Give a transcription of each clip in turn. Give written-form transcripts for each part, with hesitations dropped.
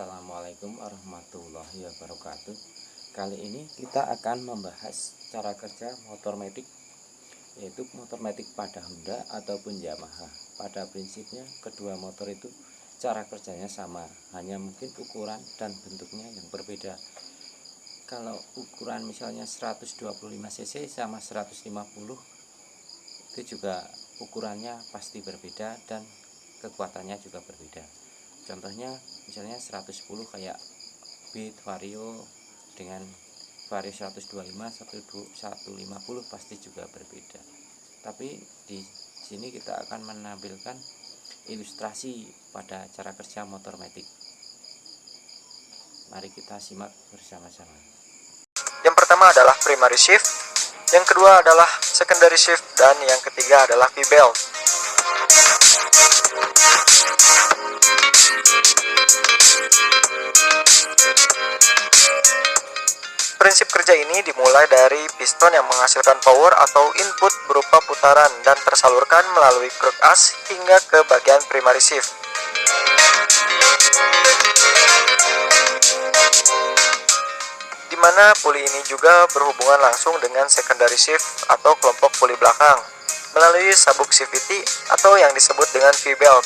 Assalamualaikum warahmatullahi wabarakatuh. Kali ini kita akan membahas cara kerja motor matic, yaitu motor matic pada Honda ataupun Yamaha. Pada prinsipnya kedua motor itu cara kerjanya sama, hanya mungkin ukuran dan bentuknya yang berbeda. Kalau ukuran misalnya 125 cc sama 150 itu juga ukurannya pasti berbeda dan kekuatannya juga berbeda. Contohnya misalnya 110 kayak Beat Vario dengan Vario 125 150 pasti juga berbeda. Tapi di sini kita akan menampilkan ilustrasi pada cara kerja motor matic. Mari kita simak bersama-sama. Yang pertama adalah primary shift, yang kedua adalah secondary shift, dan yang ketiga adalah V-belt. Prinsip kerja ini dimulai dari piston yang menghasilkan power atau input berupa putaran dan tersalurkan melalui kruk as hingga ke bagian primary shift. Di mana puli ini juga berhubungan langsung dengan secondary shift atau kelompok puli belakang melalui sabuk CVT atau yang disebut dengan V-belt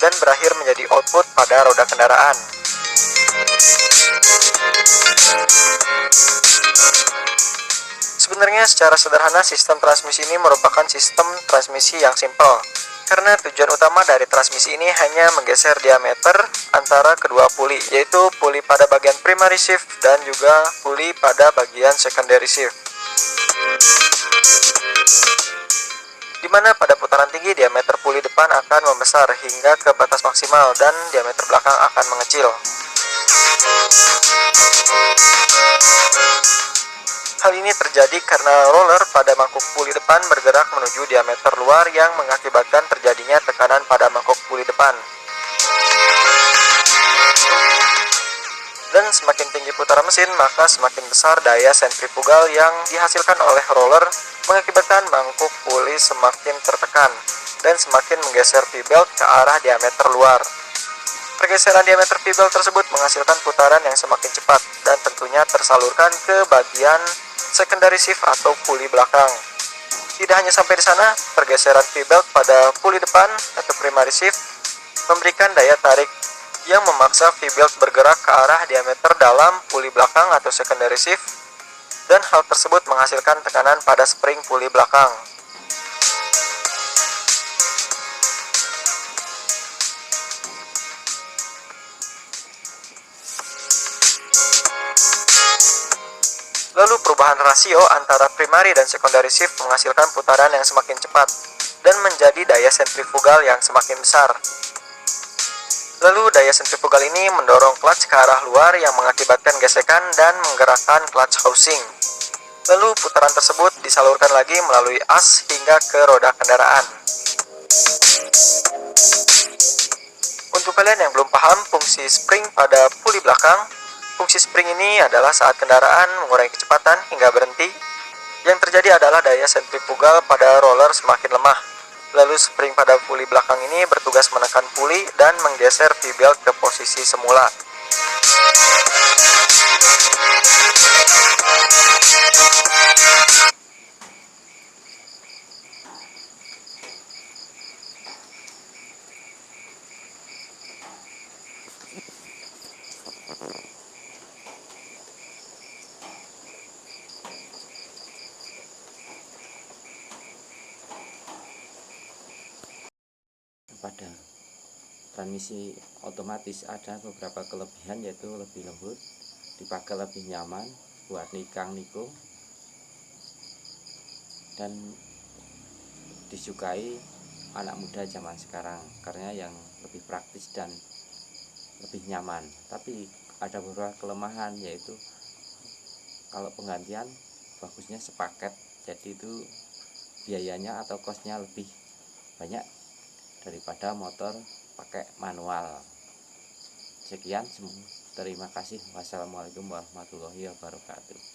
dan berakhir menjadi output pada roda kendaraan. Sebenarnya secara sederhana sistem transmisi ini merupakan sistem transmisi yang simpel, karena tujuan utama dari transmisi ini hanya menggeser diameter antara kedua puli, yaitu puli pada bagian primary shift dan juga puli pada bagian secondary shift. Di mana pada putaran tinggi diameter puli depan akan membesar hingga ke batas maksimal dan diameter belakang akan mengecil. Hal ini terjadi karena roller pada mangkuk puli depan bergerak menuju diameter luar yang mengakibatkan terjadinya tekanan pada mangkuk puli depan. Dan semakin tinggi putaran mesin, maka semakin besar daya sentrifugal yang dihasilkan oleh roller, mengakibatkan mangkuk puli semakin tertekan dan semakin menggeser V-belt ke arah diameter luar. Pergeseran diameter V-belt tersebut menghasilkan putaran yang semakin cepat dan tentunya tersalurkan ke bagian secondary shift atau puli belakang. Tidak hanya sampai di sana, pergeseran V-belt pada puli depan atau primary shift memberikan daya tarik yang memaksa V-belt bergerak ke arah diameter dalam puli belakang atau secondary shift, dan hal tersebut menghasilkan tekanan pada spring puli belakang. Lalu perubahan rasio antara primary dan secondary shift menghasilkan putaran yang semakin cepat dan menjadi daya sentrifugal yang semakin besar. Lalu daya sentrifugal ini mendorong clutch ke arah luar yang mengakibatkan gesekan dan menggerakkan clutch housing. Lalu putaran tersebut disalurkan lagi melalui as hingga ke roda kendaraan. Untuk kalian yang belum paham fungsi spring pada puli belakang, fungsi spring ini adalah saat kendaraan mengurangi kecepatan hingga berhenti. Yang terjadi adalah daya sentrifugal pada roller semakin lemah. Lalu spring pada puli belakang ini bertugas menekan puli dan menggeser V-belt ke posisi semula. Pada transmisi otomatis ada beberapa kelebihan, yaitu lebih lembut, dipakai lebih nyaman buat nikung dan disukai anak muda zaman sekarang karena yang lebih praktis dan lebih nyaman. Tapi ada beberapa kelemahan, yaitu kalau penggantian bagusnya sepaket, jadi itu biayanya atau kosnya lebih banyak daripada motor pakai manual. Sekian, terima kasih. Wassalamualaikum warahmatullahi wabarakatuh.